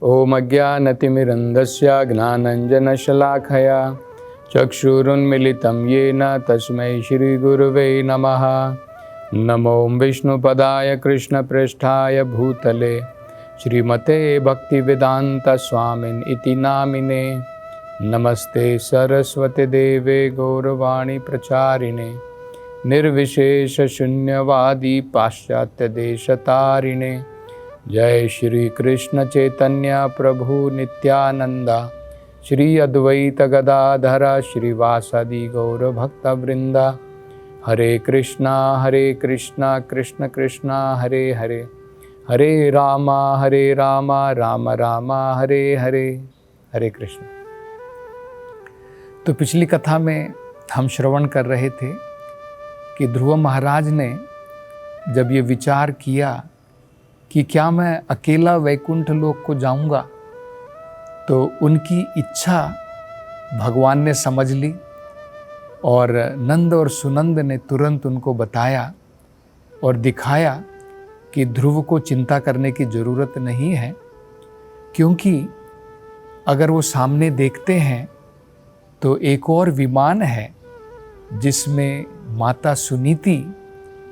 ओम अज्ञानतिमिरन्धस्य ज्ञानाञ्जनशलाखया चक्षुरुन्मिलितं येन तस्मै श्रीगुरुवे नमः। नमो विष्णुपदाय कृष्णप्रेष्ठाय भूतले श्रीमते भक्तिवेदान्तस्वामिन् इति नामिने। नमस्ते सरस्वती देवे गौरवाणी प्रचारिणे निर्विशेषशून्यवादी पाश्चात्यदेशतारिणे। जय श्री कृष्ण चैतन्य प्रभु नित्यानंदा श्री अद्वैत गदाधर श्रीवासादि गौर भक्तवृंदा। हरे कृष्णा कृष्ण कृष्णा हरे हरे, हरे राम राम राम हरे हरे। हरे कृष्ण। तो पिछली कथा में हम श्रवण कर रहे थे कि ध्रुव महाराज ने जब ये विचार किया कि क्या मैं अकेला वैकुंठ लोक को जाऊंगा, तो उनकी इच्छा भगवान ने समझ ली और नंद और सुनंद ने तुरंत उनको बताया और दिखाया कि ध्रुव को चिंता करने की ज़रूरत नहीं है, क्योंकि अगर वो सामने देखते हैं तो एक और विमान है जिसमें माता सुनीति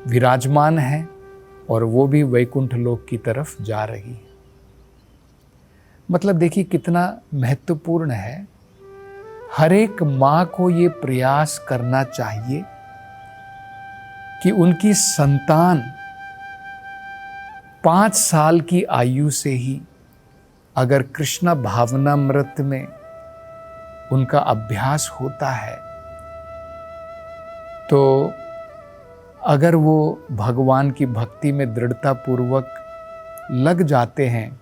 विराजमान है और वो भी वैकुंठ लोक की तरफ जा रही है। मतलब देखिए कितना महत्वपूर्ण है। हर एक माँ को ये प्रयास करना चाहिए कि उनकी संतान 5 साल की आयु से ही अगर कृष्ण भावनामृत में उनका अभ्यास होता है, तो अगर वो भगवान की भक्ति में दृढ़ता पूर्वक लग जाते हैं,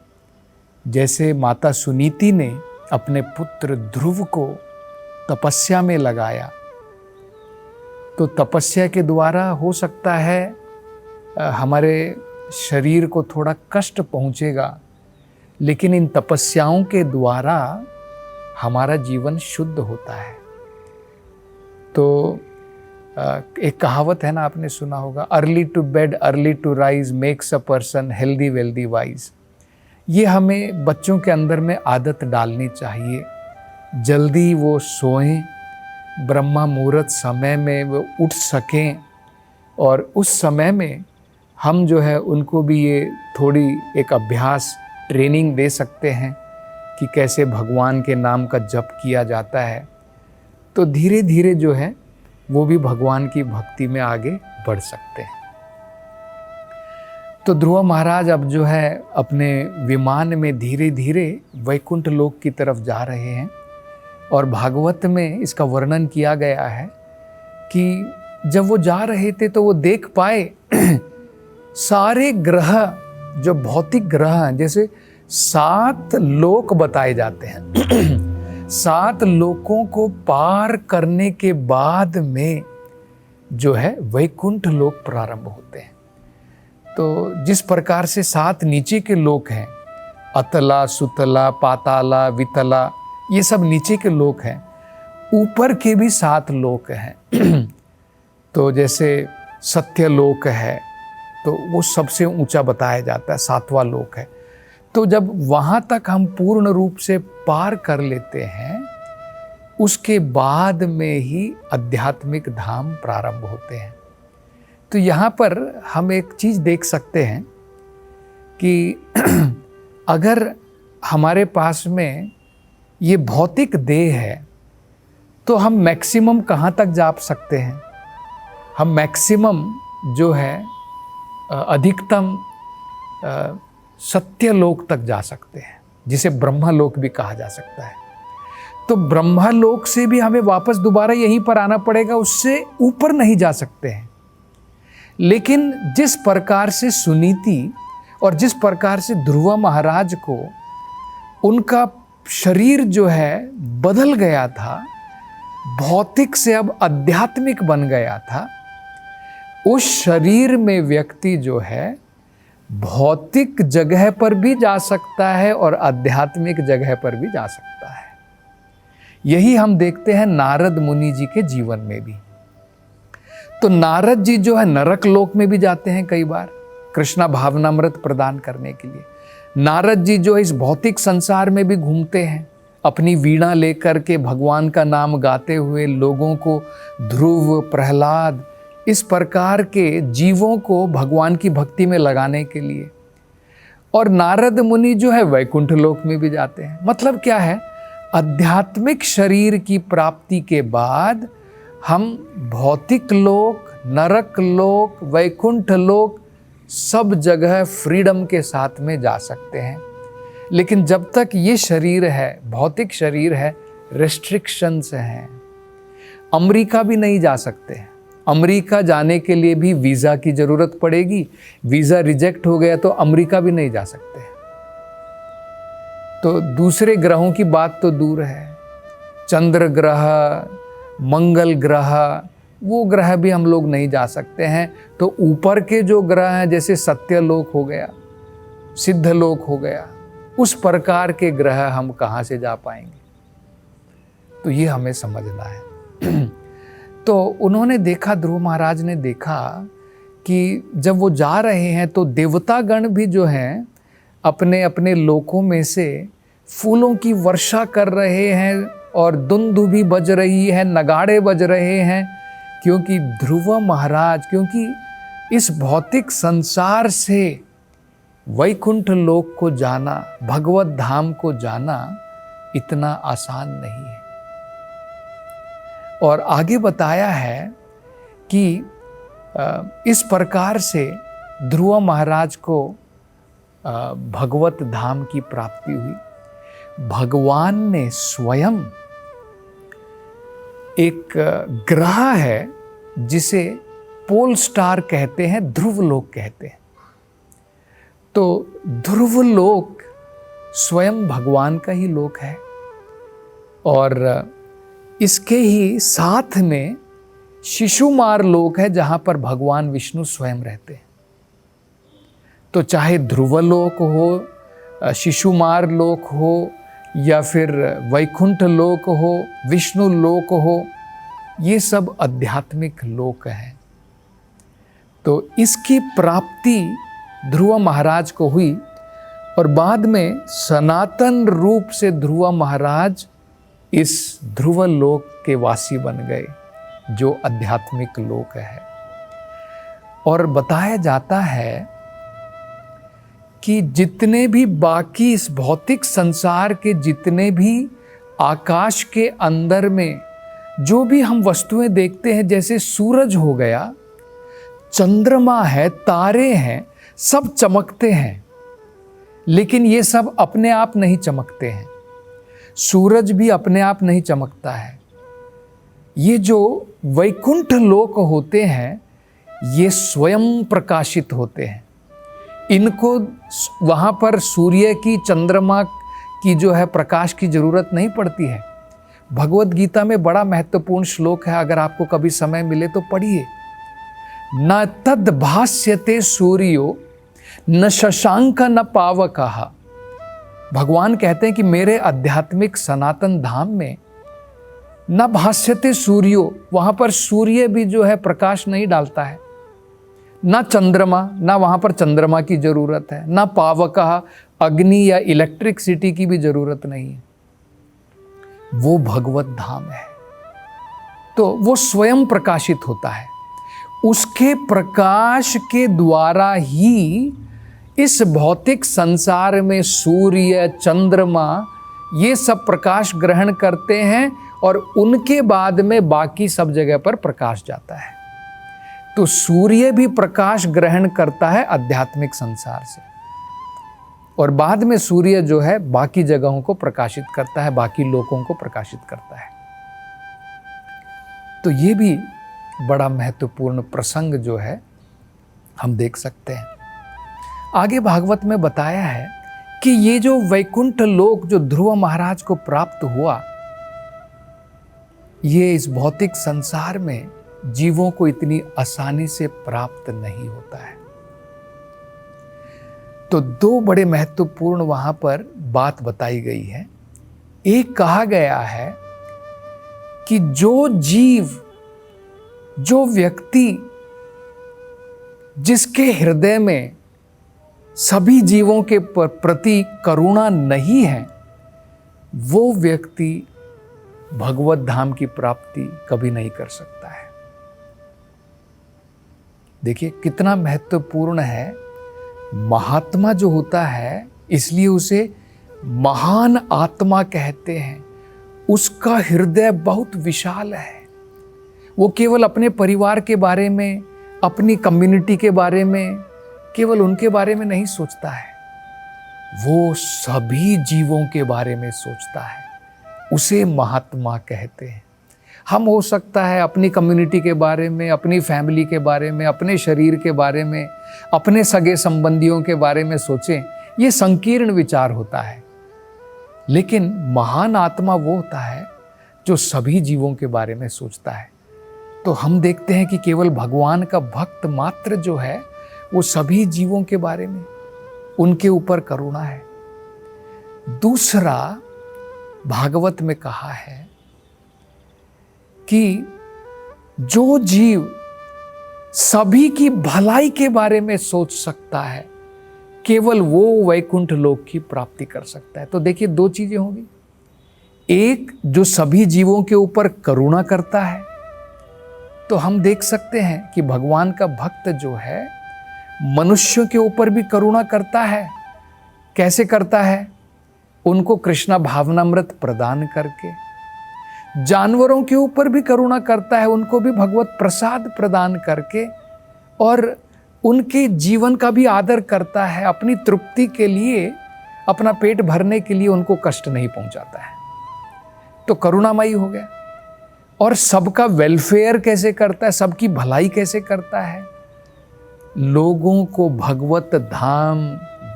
जैसे माता सुनीति ने अपने पुत्र ध्रुव को तपस्या में लगाया, तो तपस्या के द्वारा हो सकता है हमारे शरीर को थोड़ा कष्ट पहुंचेगा, लेकिन इन तपस्याओं के द्वारा हमारा जीवन शुद्ध होता है। तो एक कहावत है ना, आपने सुना होगा, early to bed early to rise makes a person healthy wealthy wise. ये हमें बच्चों के अंदर में आदत डालनी चाहिए। जल्दी वो सोएं, ब्रह्मा मुहूर्त समय में वो उठ सकें, और उस समय में हम जो है उनको भी ये थोड़ी एक अभ्यास ट्रेनिंग दे सकते हैं कि कैसे भगवान के नाम का जप किया जाता है। तो धीरे धीरे जो है वो भी भगवान की भक्ति में आगे बढ़ सकते हैं। तो ध्रुव महाराज अब जो है अपने विमान में धीरे धीरे वैकुंठ लोक की तरफ जा रहे हैं, और भागवत में इसका वर्णन किया गया है कि जब वो जा रहे थे तो वो देख पाए सारे ग्रह, जो भौतिक ग्रह हैं, जैसे 7 लोक बताए जाते हैं 7 लोकों को पार करने के बाद में जो है वैकुंठ लोक प्रारंभ होते हैं। तो जिस प्रकार से 7 नीचे के लोक हैं, अतला, सुतला, पाताला, वितला, ये सब नीचे के लोक हैं, ऊपर के भी 7 लोक हैं। तो जैसे सत्य लोक है, तो वो सबसे ऊंचा बताया जाता है, 7वां लोक है। तो जब वहाँ तक हम पूर्ण रूप से पार कर लेते हैं, उसके बाद में ही आध्यात्मिक धाम प्रारंभ होते हैं। तो यहाँ पर हम एक चीज़ देख सकते हैं कि अगर हमारे पास में ये भौतिक देह है, तो हम मैक्सिमम कहाँ तक जा सकते हैं? हम मैक्सिमम जो है अधिकतम सत्यलोक तक जा सकते हैं, जिसे ब्रह्मलोक भी कहा जा सकता है। तो ब्रह्मलोक से भी हमें वापस दोबारा यहीं पर आना पड़ेगा, उससे ऊपर नहीं जा सकते हैं। लेकिन जिस प्रकार से सुनीति और जिस प्रकार से ध्रुव महाराज को उनका शरीर जो है बदल गया था, भौतिक से अब आध्यात्मिक बन गया था, उस शरीर में व्यक्ति जो है भौतिक जगह पर भी जा सकता है और आध्यात्मिक जगह पर भी जा सकता है। यही हम देखते हैं नारद मुनि जी के जीवन में भी। तो नारद जी जो है नरक लोक में भी जाते हैं कई बार कृष्णा भावनामृत प्रदान करने के लिए। नारद जी जो है इस भौतिक संसार में भी घूमते हैं, अपनी वीणा लेकर के भगवान का नाम गाते हुए लोगों को, ध्रुव, प्रहलाद, इस प्रकार के जीवों को भगवान की भक्ति में लगाने के लिए। और नारद मुनि जो है वैकुंठ लोक में भी जाते हैं। मतलब क्या है, आध्यात्मिक शरीर की प्राप्ति के बाद हम भौतिक लोक, नरक लोक, वैकुंठ लोक सब जगह फ्रीडम के साथ में जा सकते हैं। लेकिन जब तक ये शरीर है, भौतिक शरीर है, रेस्ट्रिक्शंस हैं। अमेरिका भी नहीं जा सकते हैं। अमेरिका जाने के लिए भी वीज़ा की ज़रूरत पड़ेगी। वीज़ा रिजेक्ट हो गया तो अमेरिका भी नहीं जा सकते। तो दूसरे ग्रहों की बात तो दूर है, चंद्र ग्रह, मंगल ग्रह, वो ग्रह भी हम लोग नहीं जा सकते हैं। तो ऊपर के जो ग्रह हैं, जैसे सत्यलोक हो गया, सिद्धलोक हो गया, उस प्रकार के ग्रह हम कहाँ से जा पाएंगे? तो ये हमें समझना है। तो उन्होंने देखा, ध्रुव महाराज ने देखा कि जब वो जा रहे हैं तो देवतागण भी जो हैं अपने अपने लोकों में से फूलों की वर्षा कर रहे हैं और दुंदुभी बज रही है, नगाड़े बज रहे हैं, क्योंकि ध्रुव महाराज, क्योंकि इस भौतिक संसार से वैकुंठ लोक को जाना, भगवत धाम को जाना इतना आसान नहीं है। और आगे बताया है कि इस प्रकार से ध्रुव महाराज को भगवत धाम की प्राप्ति हुई। भगवान ने स्वयं एक ग्रह है जिसे पोल स्टार कहते हैं, ध्रुव लोक कहते हैं। तो ध्रुव लोक स्वयं भगवान का ही लोक है और इसके ही साथ में शिशुमार लोक है जहां पर भगवान विष्णु स्वयं रहते हैं। तो चाहे ध्रुव लोक हो, शिशुमार लोक हो, या फिर वैकुंठ लोक हो, विष्णु लोक हो, ये सब आध्यात्मिक लोक हैं। तो इसकी प्राप्ति ध्रुव महाराज को हुई और बाद में सनातन रूप से ध्रुव महाराज इस ध्रुव लोक के वासी बन गए, जो आध्यात्मिक लोक है। और बताया जाता है कि जितने भी बाकी इस भौतिक संसार के जितने भी आकाश के अंदर में जो भी हम वस्तुएं देखते हैं, जैसे सूरज हो गया, चंद्रमा है, तारे हैं, सब चमकते हैं। लेकिन ये सब अपने आप नहीं चमकते हैं। सूरज भी अपने आप नहीं चमकता है। ये जो वैकुंठ लोक होते हैं, ये स्वयं प्रकाशित होते हैं। इनको वहाँ पर सूर्य की, चंद्रमा की जो है प्रकाश की जरूरत नहीं पड़ती है। भगवत गीता में बड़ा महत्वपूर्ण श्लोक है, अगर आपको कभी समय मिले तो पढ़िए। न तद भास्यते सूर्यो न शशांक न पावकः। भगवान कहते हैं कि मेरे आध्यात्मिक सनातन धाम में न भास्यते सूर्यो, वहां पर सूर्य भी जो है प्रकाश नहीं डालता है, ना चंद्रमा, ना वहां पर चंद्रमा की जरूरत है, ना पावकः, अग्नि या इलेक्ट्रिसिटी की भी जरूरत नहीं है। वो भगवत धाम है। तो वो स्वयं प्रकाशित होता है। उसके प्रकाश के द्वारा ही इस भौतिक संसार में सूर्य, चंद्रमा, ये सब प्रकाश ग्रहण करते हैं और उनके बाद में बाकी सब जगह पर प्रकाश जाता है। तो सूर्य भी प्रकाश ग्रहण करता है आध्यात्मिक संसार से, और बाद में सूर्य जो है बाकी जगहों को प्रकाशित करता है, बाकी लोकों को प्रकाशित करता है। तो ये भी बड़ा महत्वपूर्ण प्रसंग जो है हम देख सकते हैं। आगे भागवत में बताया है कि ये जो वैकुंठ लोक जो ध्रुव महाराज को प्राप्त हुआ, ये इस भौतिक संसार में जीवों को इतनी आसानी से प्राप्त नहीं होता है। तो दो बड़े महत्वपूर्ण वहां पर बात बताई गई है। एक कहा गया है कि जो जीव, जो व्यक्ति जिसके हृदय में सभी जीवों के प्रति करुणा नहीं है, वो व्यक्ति भगवत धाम की प्राप्ति कभी नहीं कर सकता है। देखिए कितना महत्वपूर्ण है। महात्मा जो होता है, इसलिए उसे महान आत्मा कहते हैं। उसका हृदय बहुत विशाल है। वो केवल अपने परिवार के बारे में, अपनी कम्युनिटी के बारे में, केवल उनके बारे में नहीं सोचता है, वो सभी जीवों के बारे में सोचता है। उसे महात्मा कहते हैं। हम हो सकता है अपनी कम्युनिटी के बारे में, अपनी फैमिली के बारे में, अपने शरीर के बारे में, अपने सगे संबंधियों के बारे में सोचें, ये संकीर्ण विचार होता है। लेकिन महान आत्मा वो होता है जो सभी जीवों के बारे में सोचता है। तो हम देखते हैं कि केवल भगवान का भक्त मात्र जो है वो सभी जीवों के बारे में, उनके ऊपर करुणा है। दूसरा, भागवत में कहा है कि जो जीव सभी की भलाई के बारे में सोच सकता है, केवल वो वैकुंठ लोक की प्राप्ति कर सकता है। तो देखिए दो चीजें होंगी। एक, जो सभी जीवों के ऊपर करुणा करता है। तो हम देख सकते हैं कि भगवान का भक्त जो है मनुष्यों के ऊपर भी करुणा करता है। कैसे करता है? उनको कृष्णा भावनामृत प्रदान करके। जानवरों के ऊपर भी करुणा करता है, उनको भी भगवत प्रसाद प्रदान करके, और उनके जीवन का भी आदर करता है। अपनी तृप्ति के लिए, अपना पेट भरने के लिए उनको कष्ट नहीं पहुंचाता है। तो करुणामयी हो गया। और सबका वेलफेयर कैसे करता है, सबकी भलाई कैसे करता है? लोगों को भगवत धाम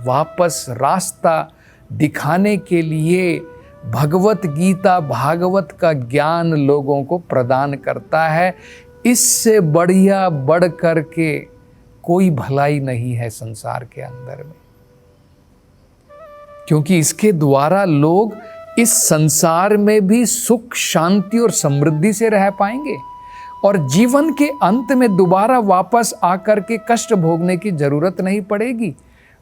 वापस रास्ता दिखाने के लिए भगवत गीता, भागवत का ज्ञान लोगों को प्रदान करता है। इससे बढ़िया बढ़ करके कोई भलाई नहीं है संसार के अंदर में, क्योंकि इसके द्वारा लोग इस संसार में भी सुख, शांति और समृद्धि से रह पाएंगे, और जीवन के अंत में दोबारा वापस आकर के कष्ट भोगने की जरूरत नहीं पड़ेगी।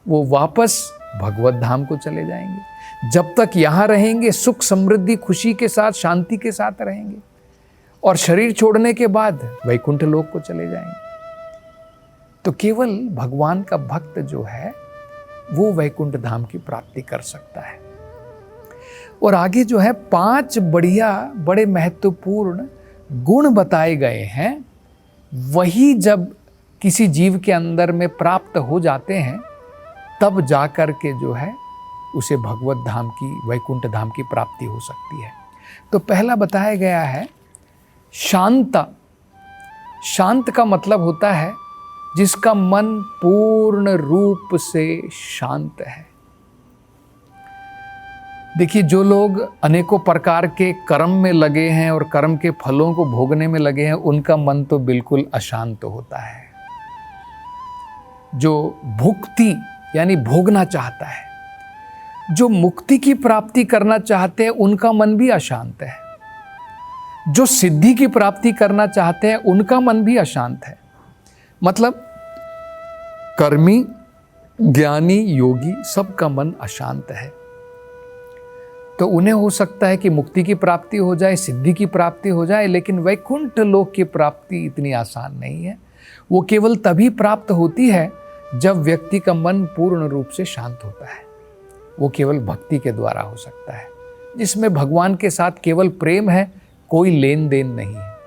वो वापस भगवत धाम को चले जाएंगे। जब तक यहाँ रहेंगे सुख, समृद्धि, खुशी के साथ, शांति के साथ रहेंगे, और शरीर छोड़ने के बाद वैकुंठ लोक को चले जाएंगे। तो केवल भगवान का भक्त जो है वो वैकुंठ धाम की प्राप्ति कर सकता है। और आगे जो है 5 बड़े महत्वपूर्ण गुण बताए गए हैं। वही जब किसी जीव के अंदर में प्राप्त हो जाते हैं, तब जाकर के जो है उसे भगवत धाम की, वैकुंठ धाम की प्राप्ति हो सकती है। तो पहला बताया गया है शांता। शांत का मतलब होता है जिसका मन पूर्ण रूप से शांत है। देखिए, जो लोग अनेकों प्रकार के कर्म में लगे हैं और कर्म के फलों को भोगने में लगे हैं, उनका मन तो बिल्कुल अशांत होता है। जो भुक्ति यानी भोगना चाहता है, जो मुक्ति की प्राप्ति करना चाहते हैं, उनका मन भी अशांत है। जो सिद्धि की प्राप्ति करना चाहते हैं, उनका मन भी अशांत है। मतलब कर्मी, ज्ञानी, योगी सबका मन अशांत है। तो उन्हें हो सकता है कि मुक्ति की प्राप्ति हो जाए, सिद्धि की प्राप्ति हो जाए, लेकिन वैकुंठ लोक की प्राप्ति इतनी आसान नहीं है। वो केवल तभी प्राप्त होती है जब व्यक्ति का मन पूर्ण रूप से शांत होता है। वो केवल भक्ति के द्वारा हो सकता है, जिसमें भगवान के साथ केवल प्रेम है, कोई लेन देन नहीं है।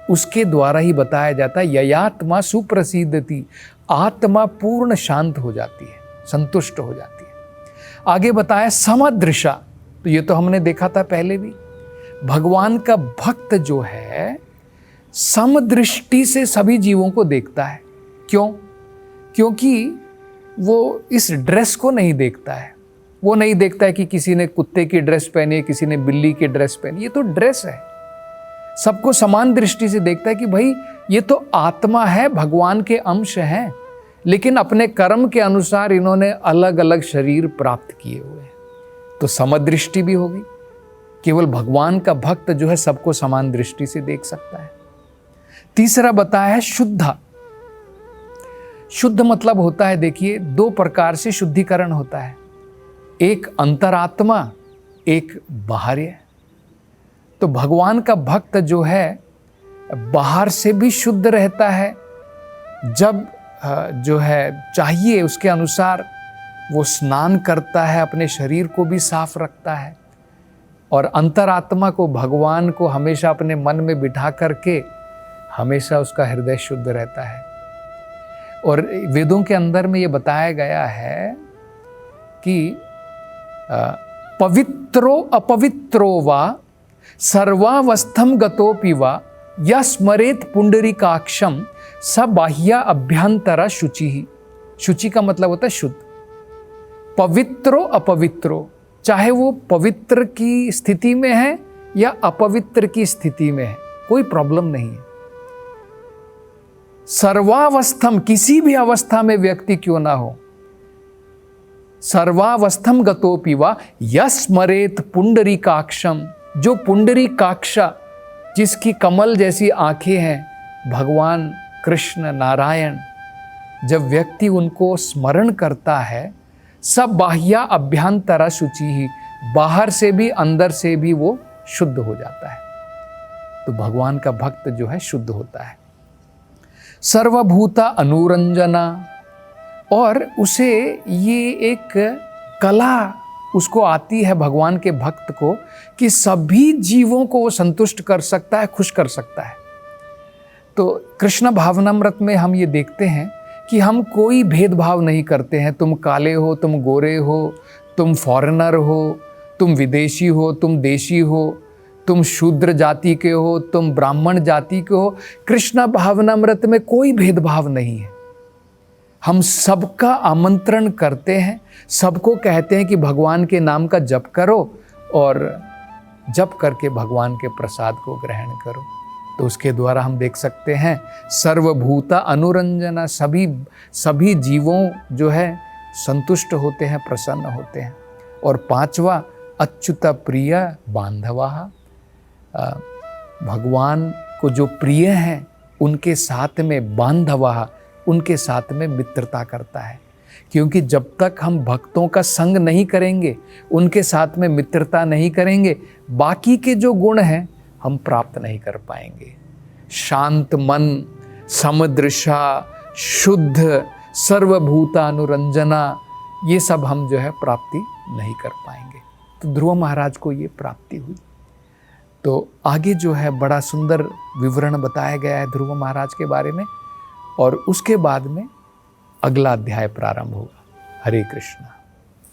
उसके द्वारा ही बताया जाता है ययात्मा सुप्रसिद्धति, आत्मा पूर्ण शांत हो जाती है, संतुष्ट हो जाती है। आगे बताया समदृशा। तो ये तो हमने देखा था पहले भी। भगवान का भक्त जो है समदृष्टि से सभी जीवों को देखता है। क्यों? क्योंकि वो इस ड्रेस को नहीं देखता है। वो नहीं देखता है कि किसी ने कुत्ते की ड्रेस पहनी है, किसी ने बिल्ली की ड्रेस पहनी। ये तो ड्रेस है। सबको समान दृष्टि से देखता है कि भाई ये तो आत्मा है, भगवान के अंश हैं, लेकिन अपने कर्म के अनुसार इन्होंने अलग अलग शरीर प्राप्त किए हुए हैं। तो समदृष्टि भी होगी। केवल भगवान का भक्त जो है सबको समान दृष्टि से देख सकता है। तीसरा बताया है शुद्धा। शुद्ध मतलब होता है, देखिए, दो प्रकार से शुद्धिकरण होता है, एक अंतरात्मा, एक बाहर्य। तो भगवान का भक्त जो है बाहर से भी शुद्ध रहता है, जब जो है चाहिए उसके अनुसार वो स्नान करता है, अपने शरीर को भी साफ रखता है, और अंतरात्मा को, भगवान को हमेशा अपने मन में बिठा करके हमेशा उसका हृदय शुद्ध रहता है। और वेदों के अंदर में ये बताया गया है कि पवित्रो अपवित्रो वा सर्वावस्थम गतोपि वा या स्मरेत पुंडरीकाक्षम स बाह्या अभ्यंतरा शुचि ही। शुचि का मतलब होता है शुद्ध। पवित्रो अपवित्रो, चाहे वो पवित्र की स्थिति में है या अपवित्र की स्थिति में है, कोई प्रॉब्लम नहीं है। सर्वावस्थम, किसी भी अवस्था में व्यक्ति क्यों ना हो, सर्वावस्थम गतोपि वा यस्मरेत पुंडरीकाक्षम, जो पुंडरीकाक्षा, जिसकी कमल जैसी आंखें हैं, भगवान कृष्ण नारायण, जब व्यक्ति उनको स्मरण करता है, सब बाह्या अभ्यंतरा शुचि ही, बाहर से भी अंदर से भी वो शुद्ध हो जाता है। तो भगवान का भक्त जो है शुद्ध होता है। सर्वभूता अनुरंजना, और उसे ये एक कला उसको आती है भगवान के भक्त को कि सभी जीवों को वो संतुष्ट कर सकता है, खुश कर सकता है। तो कृष्ण भावनामृत में हम ये देखते हैं कि हम कोई भेदभाव नहीं करते हैं। तुम काले हो, तुम गोरे हो, तुम फॉरेनर हो, तुम विदेशी हो, तुम देशी हो, तुम शूद्र जाति के हो, तुम ब्राह्मण जाति के हो। कृष्ण भावनामृत में कोई भेदभाव नहीं है। हम सबका आमंत्रण करते हैं, सबको कहते हैं कि भगवान के नाम का जप करो और जप करके भगवान के प्रसाद को ग्रहण करो। तो उसके द्वारा हम देख सकते हैं सर्वभूता अनुरंजना, सभी जीवों जो है संतुष्ट होते हैं, प्रसन्न होते हैं। और पांचवा, अच्युत प्रिय बांधवा, भगवान को जो प्रिय हैं उनके साथ में बांधवा, उनके साथ में मित्रता करता है। क्योंकि जब तक हम भक्तों का संग नहीं करेंगे, उनके साथ में मित्रता नहीं करेंगे, बाकी के जो गुण हैं हम प्राप्त नहीं कर पाएंगे। शांत मन, समदृशा, शुद्ध, सर्वभूतानुरंजना, ये सब हम जो है प्राप्ति नहीं कर पाएंगे। तो ध्रुव महाराज को ये प्राप्ति हुई। तो आगे जो है बड़ा सुंदर विवरण बताया गया है ध्रुव महाराज के बारे में, और उसके बाद में अगला अध्याय प्रारंभ होगा। हरे कृष्णा।